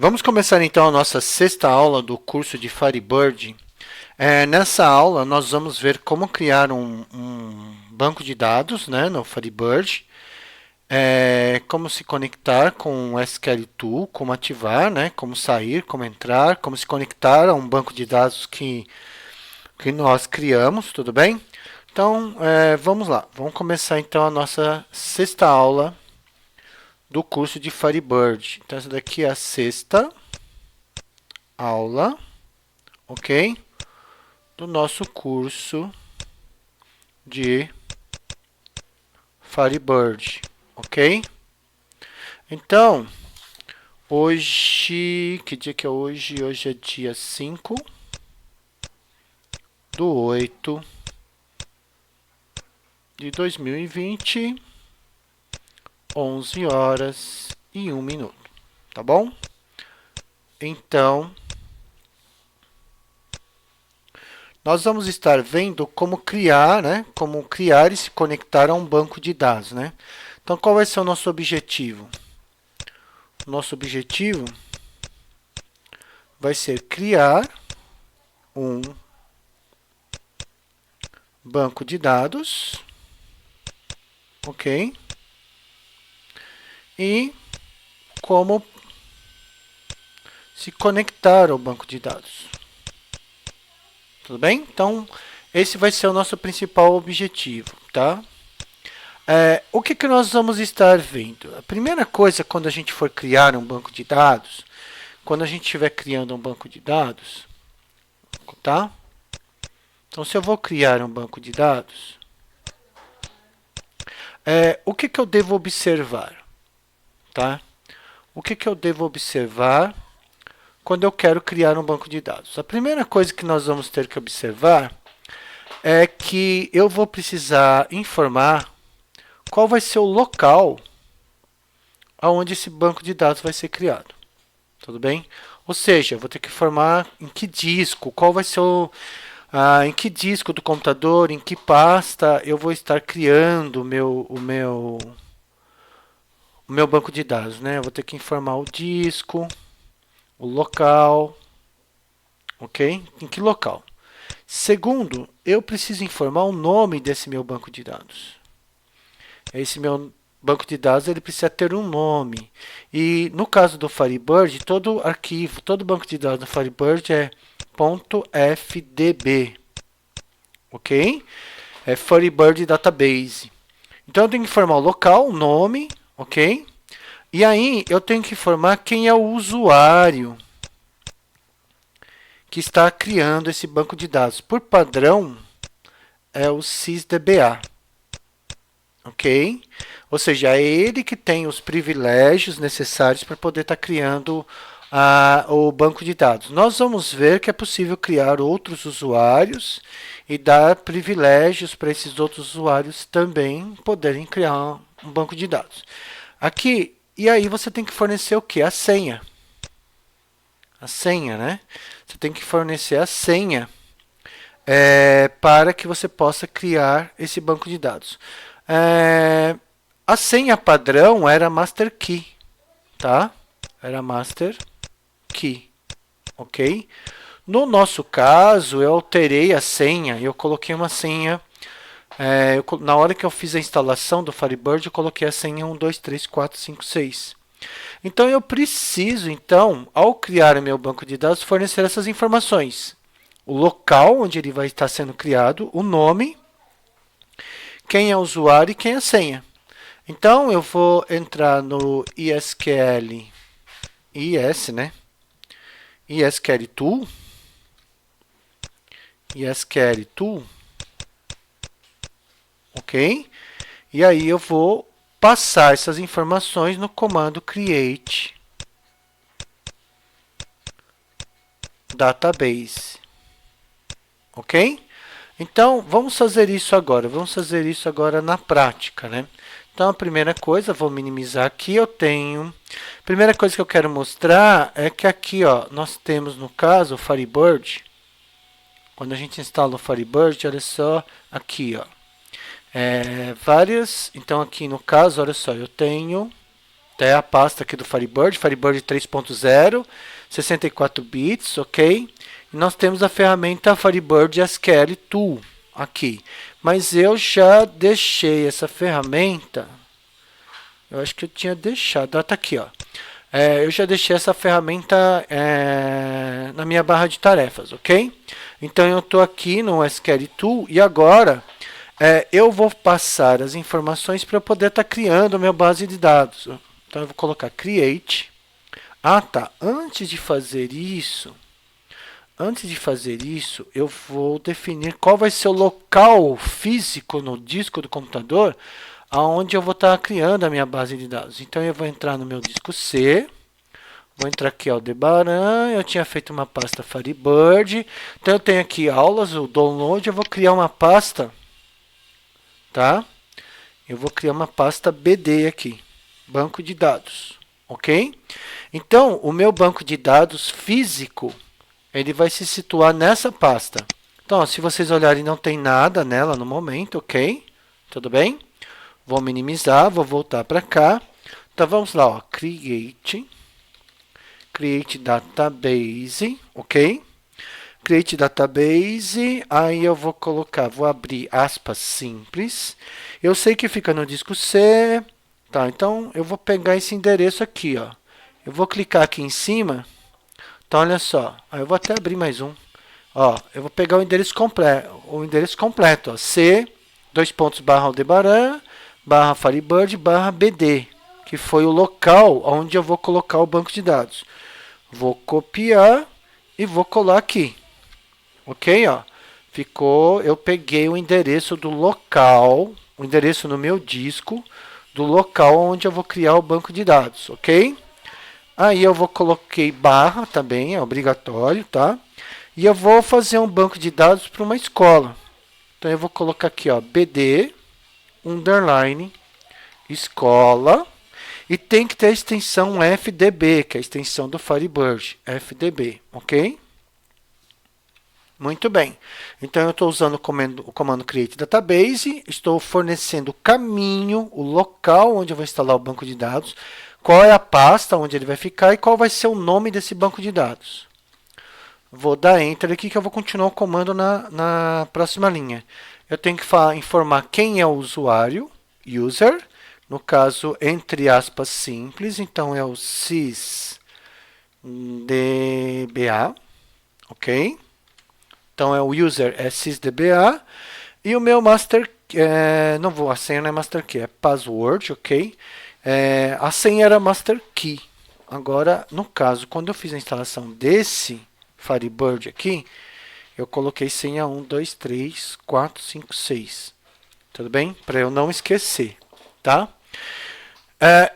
Vamos começar então a nossa sexta aula do curso de Firebird. Nessa aula nós vamos ver como criar um banco de dados, né, no Firebird, como se conectar com o SQL Tool, como ativar, né, como sair, como entrar, como se conectar a um banco de dados que nós criamos, tudo bem? Então, vamos lá, vamos começar então a nossa sexta aula do curso de Firebird. Então, essa daqui é a sexta aula, ok? Do nosso curso de Firebird, ok? Então, hoje, que dia que é hoje? Hoje é dia 5/8/2020, 11 horas e 1 minuto, tá bom? Então, nós vamos estar vendo como criar, né? Como criar e se conectar a um banco de dados, né? Então, qual vai ser o nosso objetivo? Nosso objetivo vai ser criar um banco de dados, ok? E como se conectar ao banco de dados. Tudo bem? Então, esse vai ser o nosso principal objetivo, tá? O que nós vamos estar vendo? A primeira coisa, quando a gente for criar um banco de dados, quando a gente estiver criando um banco de dados, tá? Então, se eu vou criar um banco de dados, o que eu devo observar? Tá? O que eu devo observar quando eu quero criar um banco de dados? A primeira coisa que nós vamos ter que observar é que eu vou precisar informar qual vai ser o local onde esse banco de dados vai ser criado. Tudo bem? Ou seja, eu vou ter que informar em que disco, qual vai ser em que disco do computador, em que pasta eu vou estar criando o meu banco de dados, né? Eu vou ter que informar o disco, o local, ok? Em que local? Segundo, eu preciso informar o nome desse meu banco de dados. Esse meu banco de dados ele precisa ter um nome. E no caso do Firebird, todo arquivo, todo banco de dados do Firebird é .fdb, ok? É Firebird Database. Então eu tenho que informar o local, o nome, ok? E aí eu tenho que informar quem é o usuário que está criando esse banco de dados. Por padrão, é o sysdba, ok? Ou seja, é ele que tem os privilégios necessários para poder estar criando o banco de dados. Nós vamos ver que é possível criar outros usuários e dar privilégios para esses outros usuários também poderem criar um banco de dados. Aqui, e aí você tem que fornecer o que? A senha. A senha, né? Você tem que fornecer a senha para que você possa criar esse banco de dados. A senha padrão era master key, tá? Era master key, ok? No nosso caso, eu alterei a senha, eu coloquei uma senha. Na hora que eu fiz a instalação do Firebird, eu coloquei a senha 1, 2, 3, 4, 5, 6. Então, eu preciso, então, ao criar o meu banco de dados, fornecer essas informações. O local onde ele vai estar sendo criado, o nome, quem é o usuário e quem é a senha. Então, eu vou entrar no ISQL, né? ISQL Tool, ok? E aí eu vou passar essas informações no comando create database, ok? Então, vamos fazer isso agora. Vamos fazer isso agora na prática, né? Então, a primeira coisa, vou minimizar aqui, eu tenho... A primeira coisa que eu quero mostrar é que aqui, ó, nós temos, no caso, o Firebird. Quando a gente instala o Firebird, olha só, aqui, ó. Várias... Então, aqui no caso, olha só, eu tenho É a pasta aqui do Firebird, Firebird 3.0, 64 bits, ok? E nós temos a ferramenta Firebird SQL Tool aqui. Mas eu já deixei essa ferramenta, eu acho que eu tinha deixado, está aqui, ó. Eu já deixei essa ferramenta na minha barra de tarefas, ok? Então eu estou aqui no SQL Tool e agora eu vou passar as informações para eu poder estar criando a minha base de dados. Então eu vou colocar create. Ah, tá. Antes de fazer isso, eu vou definir qual vai ser o local físico no disco do computador aonde eu vou estar criando a minha base de dados. Então eu vou entrar no meu disco C. Vou entrar aqui, Aldebaran, eu tinha feito uma pasta Firebird. Então eu tenho aqui aulas, o download, eu vou criar uma pasta, tá? Eu vou criar uma pasta BD aqui, banco de dados, ok? Então, o meu banco de dados físico, ele vai se situar nessa pasta. Então, ó, se vocês olharem, não tem nada nela no momento, ok? Tudo bem? Vou minimizar, vou voltar para cá. Então, vamos lá, ó, create database, ok? Create database, aí eu vou colocar, vou abrir aspas simples. Eu sei que fica no disco C, tá? Então eu vou pegar esse endereço aqui, ó. Eu vou clicar aqui em cima. Então olha só, aí eu vou até abrir mais um. Ó, eu vou pegar o endereço completo, ó, C /Aldebaran /Firebird /BD, que foi o local onde eu vou colocar o banco de dados. Vou copiar e vou colar aqui. Ok, ó. Ficou, eu peguei o endereço do local, o endereço no meu disco, do local onde eu vou criar o banco de dados, ok? Aí eu coloquei barra também, é obrigatório, tá? E eu vou fazer um banco de dados para uma escola. Então eu vou colocar aqui, ó, BD, underline, escola, e tem que ter a extensão FDB, que é a extensão do Firebird, FDB, ok? Muito bem. Então, eu estou usando o comando create database, estou fornecendo o caminho, o local onde eu vou instalar o banco de dados, qual é a pasta onde ele vai ficar e qual vai ser o nome desse banco de dados. Vou dar Enter aqui que eu vou continuar o comando na próxima linha. Eu tenho que informar quem é o usuário, user, no caso, entre aspas, simples, então é o sysdba, ok? Então, o user é sysdba, e o meu master, a senha não é master key, é password, ok? A senha era master key. Agora, no caso, quando eu fiz a instalação desse Firebird aqui, eu coloquei senha 1, 2, 3, 4, 5, 6. Tudo bem? Para eu não esquecer, tá?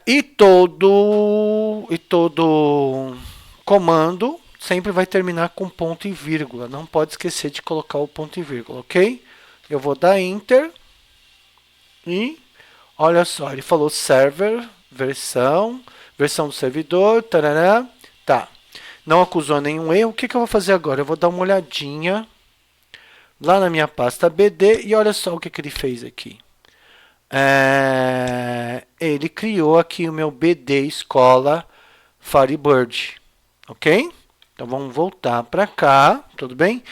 E todo comando sempre vai terminar com ponto e vírgula. Não pode esquecer de colocar o ponto e vírgula, ok? Eu vou dar Enter. E olha só, ele falou server, versão do servidor, tarará. Tá. Não acusou nenhum erro. O que eu vou fazer agora? Eu vou dar uma olhadinha lá na minha pasta BD e olha só o que ele fez aqui. Ele criou aqui o meu BD escola Firebird, ok? Então vamos voltar para cá, tudo bem?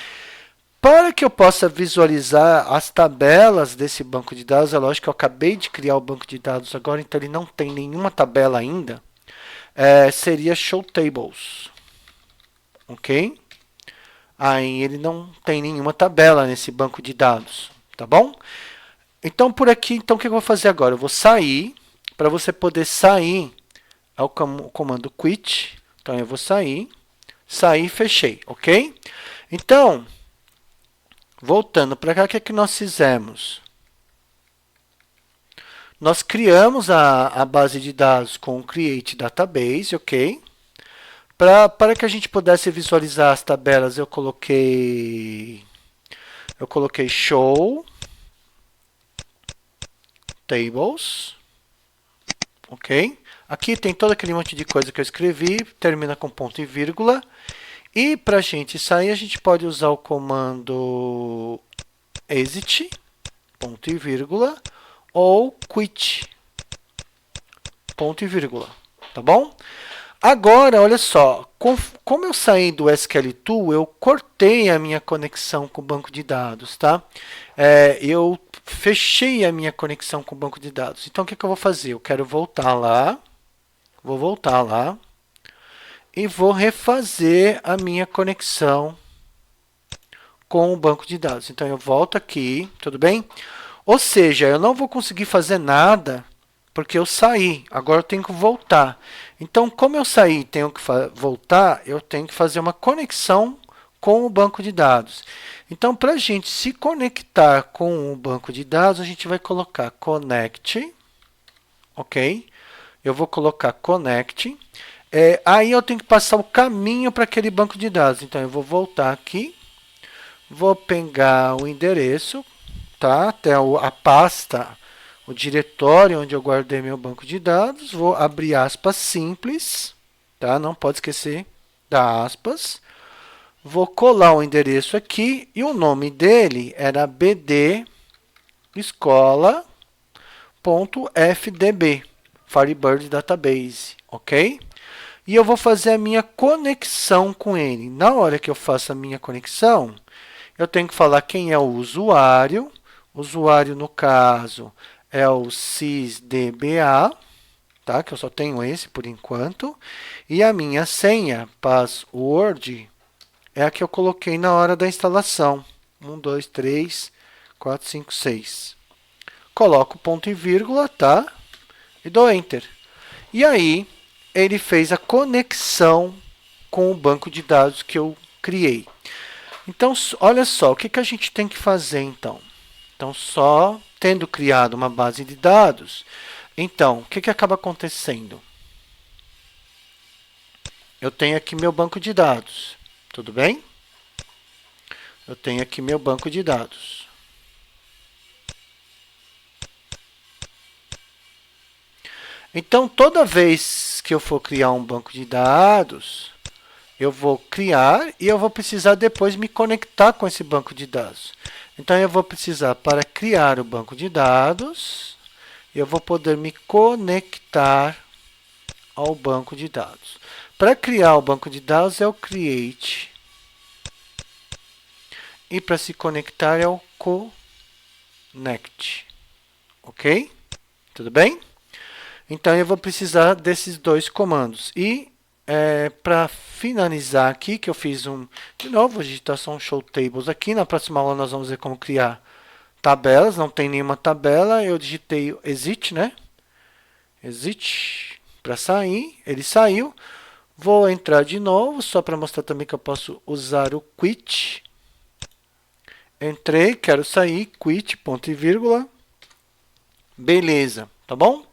Para que eu possa visualizar as tabelas desse banco de dados, é lógico que eu acabei de criar o banco de dados agora, então ele não tem nenhuma tabela ainda, seria Show Tables, ok? Aí ele não tem nenhuma tabela nesse banco de dados, tá bom? Então por aqui, então o que eu vou fazer agora? Eu vou sair, para você poder sair, é o comando quit, então eu vou sair e fechei, ok? Então, voltando para cá, o que é que nós fizemos? Nós criamos a base de dados com o Create Database, ok? Para que a gente pudesse visualizar as tabelas, eu coloquei Show Tables, ok? Aqui tem todo aquele monte de coisa que eu escrevi, termina com ponto e vírgula. E para a gente sair, a gente pode usar o comando exit, ponto e vírgula, ou quit, ponto e vírgula, tá bom? Agora, olha só, como eu saí do SQL2, eu cortei a minha conexão com o banco de dados, tá? Eu fechei a minha conexão com o banco de dados. Então, o que eu vou fazer? Eu quero voltar lá, vou voltar lá e vou refazer a minha conexão com o banco de dados. Então, eu volto aqui, tudo bem? Ou seja, eu não vou conseguir fazer nada porque eu saí. Agora eu tenho que voltar. Então, como eu saí e tenho que voltar, eu tenho que fazer uma conexão com o banco de dados. Então, para a gente se conectar com o banco de dados, a gente vai colocar connect, ok? Eu vou colocar connect. Aí eu tenho que passar o caminho para aquele banco de dados. Então, eu vou voltar aqui, vou pegar o endereço, tá? Até a pasta, o diretório onde eu guardei meu banco de dados, vou abrir aspas simples, tá? Não pode esquecer da aspas. Vou colar o endereço aqui e o nome dele era bdescola.fdb, Firebird Database, ok? E eu vou fazer a minha conexão com ele. Na hora que eu faço a minha conexão, eu tenho que falar quem é o usuário. O usuário, no caso, é o sysdba, tá? Que eu só tenho esse por enquanto. E a minha senha, password, é a que eu coloquei na hora da instalação. 1, 2, 3, 4, 5, 6. Coloco ponto e vírgula, tá? E dou Enter. E aí, ele fez a conexão com o banco de dados que eu criei. Então, olha só, o que a gente tem que fazer, então? Então, só tendo criado uma base de dados, então, o que acaba acontecendo? Eu tenho aqui meu banco de dados, tudo bem? Eu tenho aqui meu banco de dados. Então, toda vez que eu for criar um banco de dados, eu vou criar e eu vou precisar depois me conectar com esse banco de dados. Então, eu vou precisar, para criar o banco de dados, eu vou poder me conectar ao banco de dados. Para criar o banco de dados é o create. E para se conectar é o connect. Ok? Tudo bem? Então, eu vou precisar desses dois comandos. E para finalizar aqui, que eu fiz de novo, a digitação show tables aqui. Na próxima aula nós vamos ver como criar tabelas. Não tem nenhuma tabela. Eu digitei exit, né? Exit para sair. Ele saiu. Vou entrar de novo, só para mostrar também que eu posso usar o quit. Entrei, quero sair, quit, ponto e vírgula. Beleza, tá bom?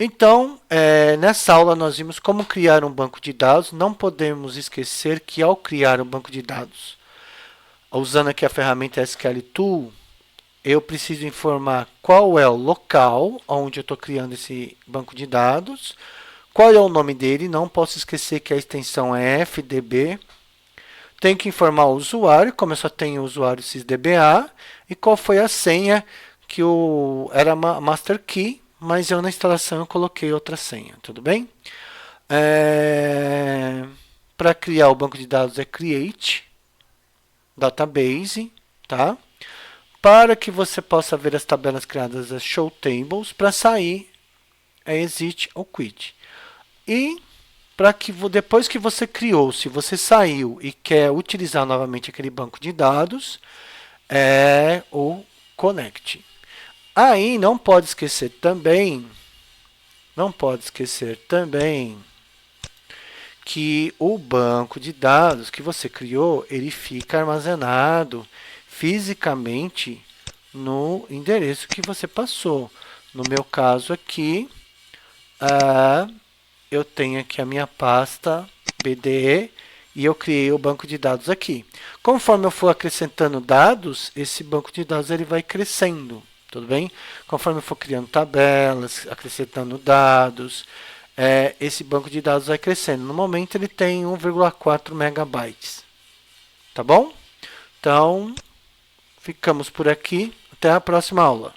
Então, nessa aula nós vimos como criar um banco de dados. Não podemos esquecer que ao criar um banco de dados, usando aqui a ferramenta SQL Tool, eu preciso informar qual é o local onde eu estou criando esse banco de dados, qual é o nome dele, não posso esquecer que a extensão é FDB. Tenho que informar o usuário, como eu só tenho o usuário sysdba, e qual foi a senha, que era master key, mas eu na instalação eu coloquei outra senha, tudo bem? Para criar o banco de dados é create database, tá? Para que você possa ver as tabelas criadas é show tables, para sair é exit ou quit. E para que depois que você criou, se você saiu e quer utilizar novamente aquele banco de dados, é o connect. Aí não pode esquecer também que o banco de dados que você criou, ele fica armazenado fisicamente no endereço que você passou. No meu caso aqui, eu tenho aqui a minha pasta BDE e eu criei o banco de dados aqui. Conforme eu for acrescentando dados, esse banco de dados ele vai crescendo, tudo bem? Conforme eu for criando tabelas, acrescentando dados, esse banco de dados vai crescendo. No momento ele tem 1,4 megabytes, tá bom? Então, ficamos por aqui. Até a próxima aula.